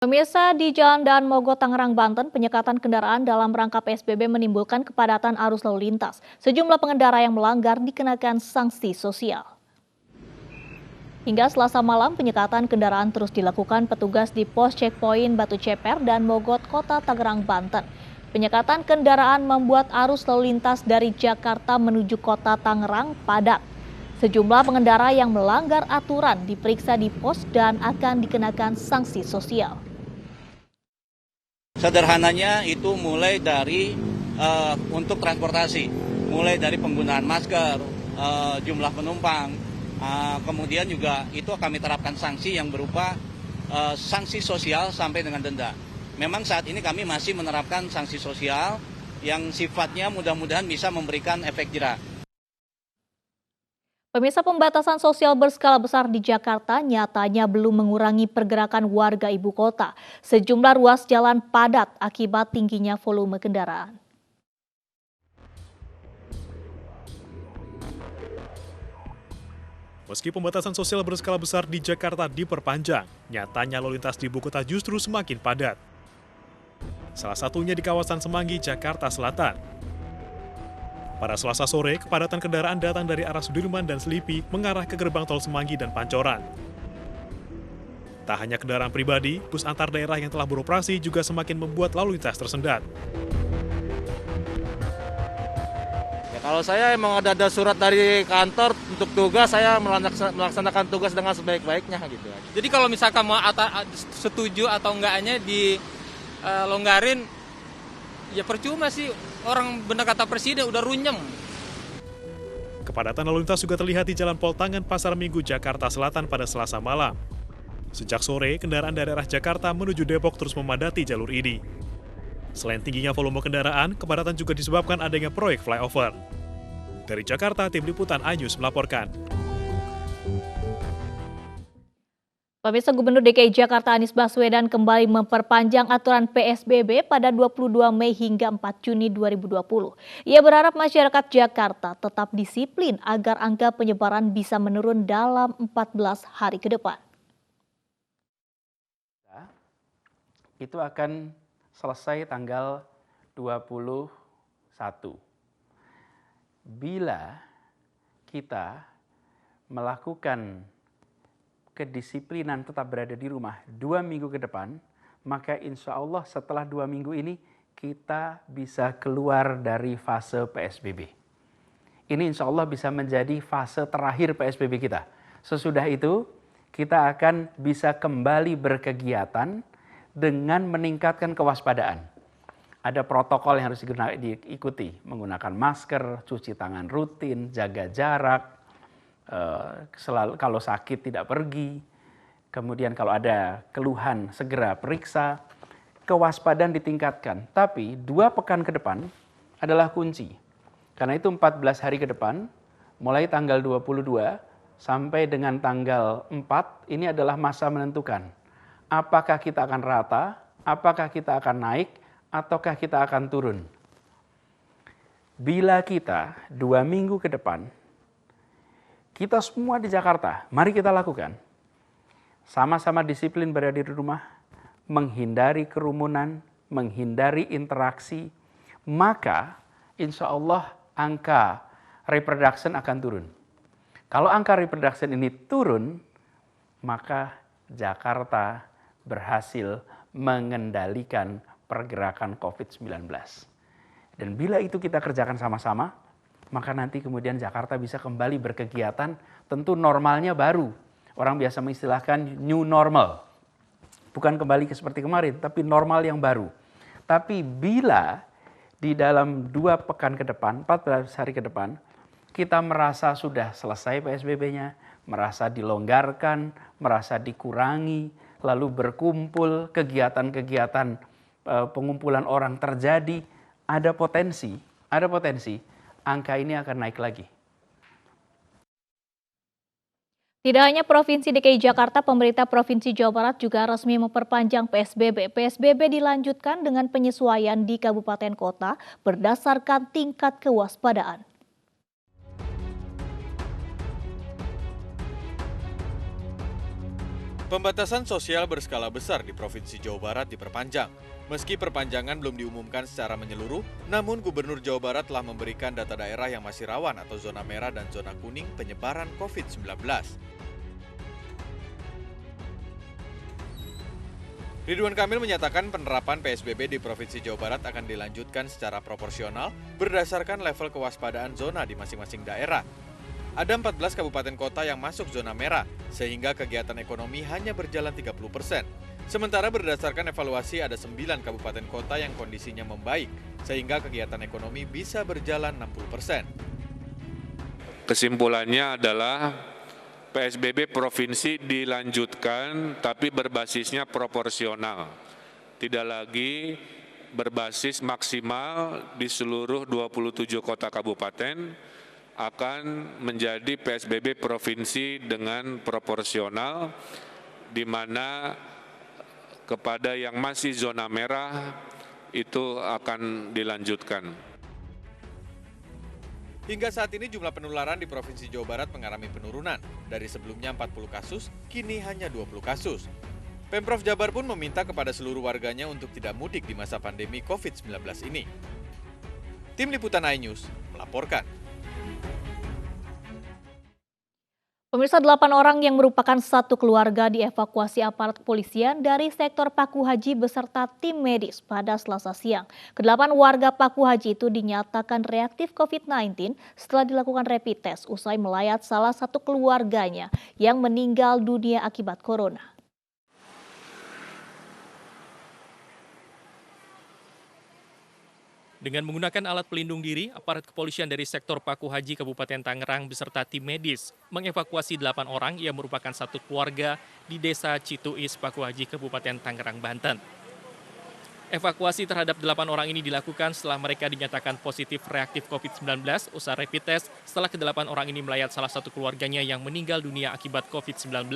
Pemirsa, di Jalan Daan Mogot, Tangerang, Banten, penyekatan kendaraan dalam rangka PSBB menimbulkan kepadatan arus lalu lintas. Sejumlah pengendara yang melanggar dikenakan sanksi sosial. Hingga Selasa malam, penyekatan kendaraan terus dilakukan petugas di pos checkpoint Batu Ceper dan Mogot, Kota Tangerang, Banten. Penyekatan kendaraan membuat arus lalu lintas dari Jakarta menuju Kota Tangerang padat. Sejumlah pengendara yang melanggar aturan diperiksa di pos dan akan dikenakan sanksi sosial. Sederhananya itu mulai dari untuk transportasi, mulai dari penggunaan masker, jumlah penumpang, kemudian juga itu kami terapkan sanksi yang berupa sanksi sosial sampai dengan denda. Memang saat ini kami masih menerapkan sanksi sosial yang sifatnya mudah-mudahan bisa memberikan efek jera. Pemirsa, pembatasan sosial berskala besar di Jakarta nyatanya belum mengurangi pergerakan warga ibu kota. Sejumlah ruas jalan padat akibat tingginya volume kendaraan. Meski pembatasan sosial berskala besar di Jakarta diperpanjang, nyatanya lalu lintas di ibu kota justru semakin padat. Salah satunya di kawasan Semanggi, Jakarta Selatan. Pada Selasa sore, kepadatan kendaraan datang dari arah Sudirman dan Selipi mengarah ke gerbang tol Semanggi dan Pancoran. Tak hanya kendaraan pribadi, bus antar daerah yang telah beroperasi juga semakin membuat lalu lintas tersendat. Ya, kalau saya emang ada surat dari kantor untuk tugas, saya melaksanakan tugas dengan sebaik-baiknya gitu. Jadi kalau misalkan mau setuju atau enggaknya dilonggarin, ya percuma sih. Orang benar kata presiden udah runyem. Kepadatan lalu lintas juga terlihat di Jalan Poltangan Pasar Minggu, Jakarta Selatan pada Selasa malam. Sejak sore, kendaraan dari arah Jakarta menuju Depok terus memadati jalur ini. Selain tingginya volume kendaraan, kepadatan juga disebabkan adanya proyek flyover. Dari Jakarta, Tim Liputan iNews melaporkan. Pemirsa, Gubernur DKI Jakarta Anies Baswedan kembali memperpanjang aturan PSBB pada 22 Mei hingga 4 Juni 2020. Ia berharap masyarakat Jakarta tetap disiplin agar angka penyebaran bisa menurun dalam 14 hari ke depan. Itu akan selesai tanggal 21. Bila kita melakukan kedisiplinan tetap berada di rumah 2 minggu ke depan, maka insya Allah setelah 2 minggu ini kita bisa keluar dari fase PSBB. Ini insya Allah bisa menjadi fase terakhir PSBB kita. Sesudah itu kita akan bisa kembali berkegiatan dengan meningkatkan kewaspadaan. Ada protokol yang harus diikuti, menggunakan masker, cuci tangan rutin, jaga jarak, selalu kalau sakit tidak pergi, kemudian kalau ada keluhan segera periksa, kewaspadaan ditingkatkan. Tapi 2 pekan ke depan adalah kunci. Karena itu 14 hari ke depan, mulai tanggal 22 sampai dengan tanggal 4, ini adalah masa menentukan. Apakah kita akan rata, apakah kita akan naik, ataukah kita akan turun. Bila kita 2 minggu ke depan, kita semua di Jakarta, mari kita lakukan. Sama-sama disiplin berada di rumah, menghindari kerumunan, menghindari interaksi, maka insya Allah angka reproduction akan turun. Kalau angka reproduction ini turun, maka Jakarta berhasil mengendalikan pergerakan COVID-19. Dan bila itu kita kerjakan sama-sama, maka nanti kemudian Jakarta bisa kembali berkegiatan, tentu normalnya baru. Orang biasa mengistilahkan new normal. Bukan kembali seperti kemarin, tapi normal yang baru. Tapi bila di dalam 2 pekan ke depan, 14 hari ke depan, kita merasa sudah selesai PSBB-nya, merasa dilonggarkan, merasa dikurangi, lalu berkumpul, kegiatan-kegiatan pengumpulan orang terjadi, ada potensi angka ini akan naik lagi. Tidak hanya Provinsi DKI Jakarta, pemerintah Provinsi Jawa Barat juga resmi memperpanjang PSBB. PSBB dilanjutkan dengan penyesuaian di kabupaten kota berdasarkan tingkat kewaspadaan. Pembatasan sosial berskala besar di Provinsi Jawa Barat diperpanjang. Meski perpanjangan belum diumumkan secara menyeluruh, namun Gubernur Jawa Barat telah memberikan data daerah yang masih rawan atau zona merah dan zona kuning penyebaran COVID-19. Ridwan Kamil menyatakan penerapan PSBB di Provinsi Jawa Barat akan dilanjutkan secara proporsional berdasarkan level kewaspadaan zona di masing-masing daerah. Ada 14 kabupaten kota yang masuk zona merah, sehingga kegiatan ekonomi hanya berjalan 30%. Sementara berdasarkan evaluasi ada 9 kabupaten kota yang kondisinya membaik, sehingga kegiatan ekonomi bisa berjalan 60%. Kesimpulannya adalah PSBB provinsi dilanjutkan tapi berbasisnya proporsional. Tidak lagi berbasis maksimal di seluruh 27 kota kabupaten, akan menjadi PSBB provinsi dengan proporsional, di mana kepada yang masih zona merah itu akan dilanjutkan. Hingga saat ini jumlah penularan di Provinsi Jawa Barat mengalami penurunan. Dari sebelumnya 40 kasus, kini hanya 20 kasus. Pemprov Jabar pun meminta kepada seluruh warganya untuk tidak mudik di masa pandemi COVID-19 ini. Tim Liputan iNews melaporkan. Pemirsa, 8 orang yang merupakan satu keluarga dievakuasi aparat kepolisian dari sektor Paku Haji beserta tim medis pada Selasa siang. Ke-8 warga Paku Haji itu dinyatakan reaktif COVID-19 setelah dilakukan rapid test usai melayat salah satu keluarganya yang meninggal dunia akibat corona. Dengan menggunakan alat pelindung diri, aparat kepolisian dari sektor Paku Haji Kabupaten Tangerang beserta tim medis mengevakuasi 8 orang yang merupakan satu keluarga di Desa Cituis, Paku Haji, Kabupaten Tangerang, Banten. Evakuasi terhadap 8 orang ini dilakukan setelah mereka dinyatakan positif reaktif COVID-19 usai rapid test setelah ke-8 orang ini melayat salah satu keluarganya yang meninggal dunia akibat COVID-19.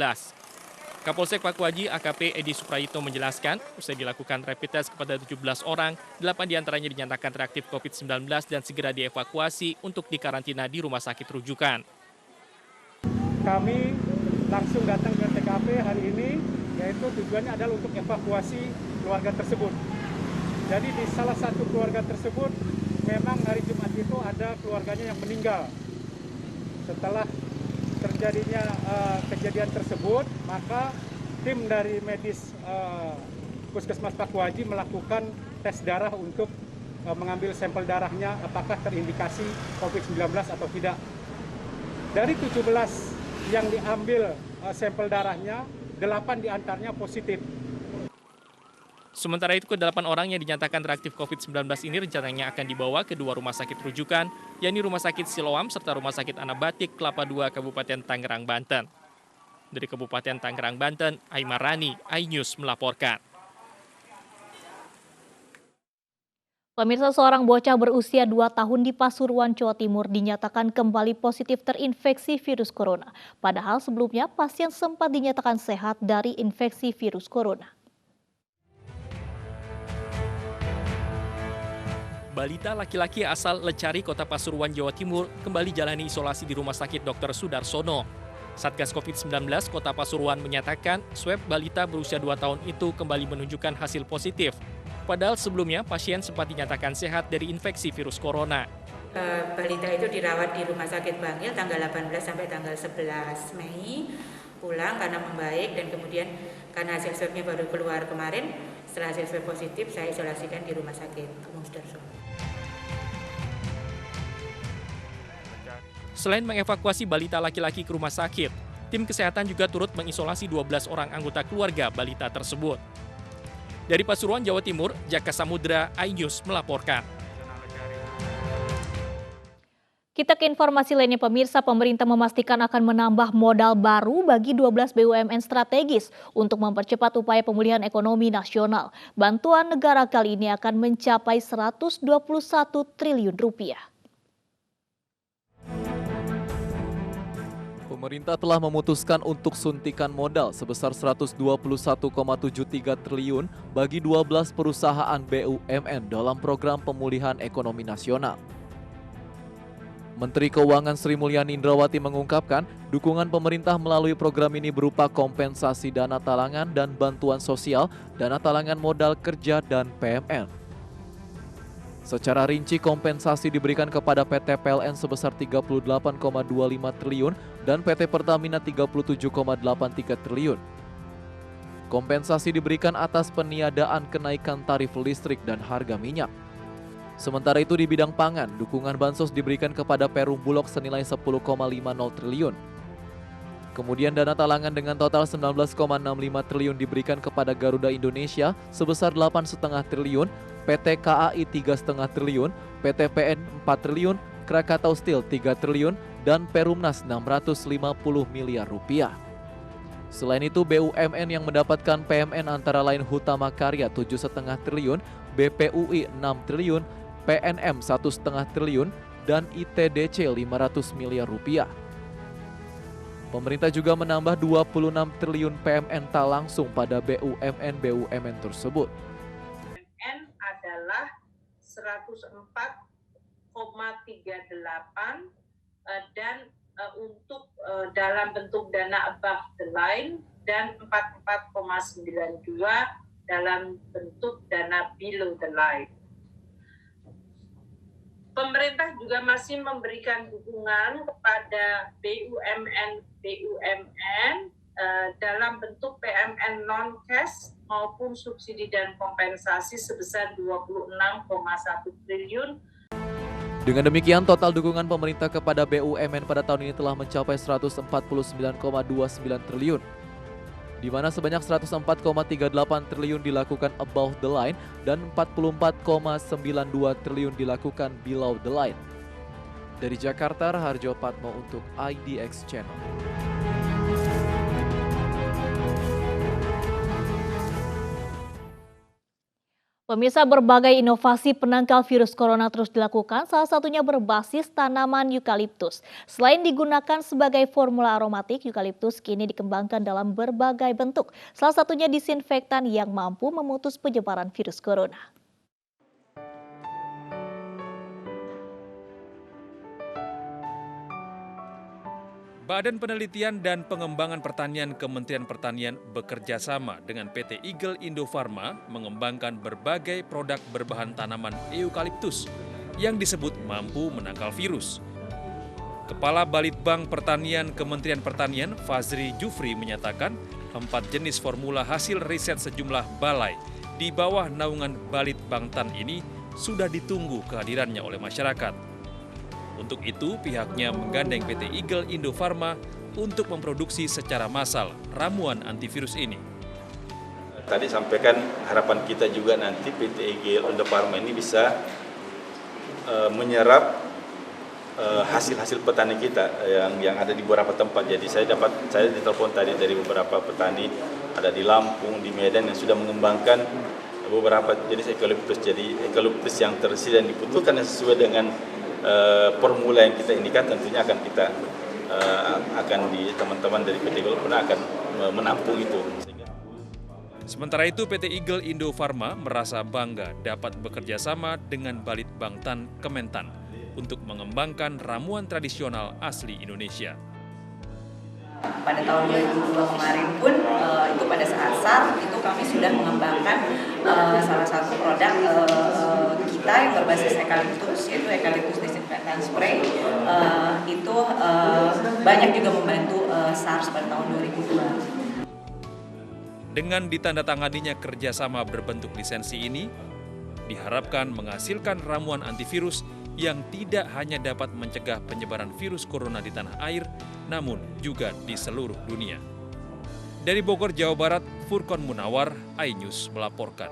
Kapolsek Paku Haji AKP Edi Suprayitno menjelaskan, usai dilakukan rapid test kepada 17 orang, 8 diantaranya dinyatakan reaktif COVID-19 dan segera dievakuasi untuk dikarantina di rumah sakit rujukan. Kami langsung datang ke TKP hari ini, yaitu tujuannya adalah untuk evakuasi keluarga tersebut. Jadi di salah satu keluarga tersebut, memang hari Jumat itu ada keluarganya yang meninggal. Setelah terjadinya kejadian tersebut, maka tim dari medis Puskesmas Paku Haji melakukan tes darah untuk mengambil sampel darahnya apakah terindikasi COVID-19 atau tidak. Dari 17 yang diambil sampel darahnya, 8 diantaranya positif. Sementara itu, ke-8 orang yang dinyatakan reaktif COVID-19 ini rencananya akan dibawa ke 2 rumah sakit rujukan, yakni Rumah Sakit Siloam serta Rumah Sakit Anabatik Kelapa II Kabupaten Tangerang, Banten. Dari Kabupaten Tangerang, Banten, Aimar Rani, iNews melaporkan. Pemirsa, seorang bocah berusia 2 tahun di Pasuruan, Jawa Timur dinyatakan kembali positif terinfeksi virus corona. Padahal sebelumnya pasien sempat dinyatakan sehat dari infeksi virus corona. Balita laki-laki asal Lecari, Kota Pasuruan, Jawa Timur, kembali jalani isolasi di Rumah Sakit Dr. Sudarsono. Satgas COVID-19 Kota Pasuruan menyatakan swab balita berusia 2 tahun itu kembali menunjukkan hasil positif. Padahal sebelumnya pasien sempat dinyatakan sehat dari infeksi virus corona. Balita itu dirawat di Rumah Sakit Bangil tanggal 18 sampai tanggal 11 Mei. Pulang karena membaik dan kemudian karena hasil swabnya baru keluar kemarin, setelah hasil swab positif saya isolasikan di Rumah Sakit Umum Sudarsono. Selain mengevakuasi balita laki-laki ke rumah sakit, tim kesehatan juga turut mengisolasi 12 orang anggota keluarga balita tersebut. Dari Pasuruan, Jawa Timur, Jaka Samudra, iNews melaporkan. Kita ke informasi lainnya, pemirsa. Pemerintah memastikan akan menambah modal baru bagi 12 BUMN strategis untuk mempercepat upaya pemulihan ekonomi nasional. Bantuan negara kali ini akan mencapai 121 triliun rupiah. Pemerintah telah memutuskan untuk suntikan modal sebesar 121,73 triliun bagi 12 perusahaan BUMN dalam program pemulihan ekonomi nasional. Menteri Keuangan Sri Mulyani Indrawati mengungkapkan dukungan pemerintah melalui program ini berupa kompensasi dana talangan dan bantuan sosial, dana talangan modal kerja, dan PMN. Secara rinci, kompensasi diberikan kepada PT PLN sebesar 38,25 triliun dan PT Pertamina 37,83 triliun. Kompensasi diberikan atas peniadaan kenaikan tarif listrik dan harga minyak. Sementara itu di bidang pangan, dukungan bansos diberikan kepada Perum Bulog senilai 10,50 triliun. Kemudian dana talangan dengan total 19,65 triliun diberikan kepada Garuda Indonesia sebesar 8,5 triliun, PT KAI 3,5 triliun, PT PN 4 triliun, Krakatau Steel 3 triliun, dan Perumnas 650 miliar rupiah. Selain itu, BUMN yang mendapatkan PMN antara lain Hutama Karya 7,5 triliun, BPUI 6 triliun, PNM 1,5 triliun, dan ITDC 500 miliar rupiah. Pemerintah juga menambah 26 triliun PMN tak langsung pada BUMN tersebut. PMN adalah 104,38 dan untuk dalam bentuk dana above the line dan 44,92 dalam bentuk dana below the line. Pemerintah juga masih memberikan dukungan kepada BUMN dalam bentuk PMN non-cash maupun subsidi dan kompensasi sebesar 26,1 triliun. Dengan demikian, total dukungan pemerintah kepada BUMN pada tahun ini telah mencapai 149,29 triliun, di mana sebanyak 104,38 triliun dilakukan above the line dan 44,92 triliun dilakukan below the line. Dari Jakarta, Raharjo Patmo untuk IDX Channel. Pemirsa, berbagai inovasi penangkal virus corona terus dilakukan, salah satunya berbasis tanaman eukaliptus. Selain digunakan sebagai formula aromatik, eukaliptus kini dikembangkan dalam berbagai bentuk. Salah satunya disinfektan yang mampu memutus penyebaran virus corona. Badan Penelitian dan Pengembangan Pertanian Kementerian Pertanian bekerja sama dengan PT Eagle Indofarma mengembangkan berbagai produk berbahan tanaman eukaliptus yang disebut mampu menangkal virus. Kepala Balitbang Pertanian Kementerian Pertanian Fazri Jufri menyatakan 4 jenis formula hasil riset sejumlah balai di bawah naungan Balitbangtan ini sudah ditunggu kehadirannya oleh masyarakat. Untuk itu, pihaknya menggandeng PT Eagle Indofarma untuk memproduksi secara massal ramuan antivirus ini. Tadi sampaikan harapan kita juga nanti PT Eagle Indofarma ini bisa menyerap hasil-hasil petani kita yang ada di beberapa tempat. Jadi saya ditelepon tadi dari beberapa petani ada di Lampung, di Medan yang sudah mengembangkan beberapa jenis eukaliptus. Jadi eukaliptus yang tersedia dan dibutuhkan yang sesuai dengan formula yang kita indikan tentunya akan kita teman-teman dari PT Eagle akan menampung itu. Sementara itu, PT Eagle Indofarma merasa bangga dapat bekerja sama dengan Balitbangtan Kementan untuk mengembangkan ramuan tradisional asli Indonesia. Pada tahun 2002 kemarin pun itu pada saat SARS itu kami sudah mengembangkan salah satu produk kita yang berbasis eukaliptus, yaitu eukaliptus disinfektan spray. Itu banyak juga membantu SARS pada tahun 2002. Dengan ditandatanganinya kerjasama berbentuk lisensi ini, diharapkan menghasilkan ramuan antivirus yang tidak hanya dapat mencegah penyebaran virus corona di tanah air, namun juga di seluruh dunia. Dari Bogor, Jawa Barat, Furqon Munawar, iNews melaporkan.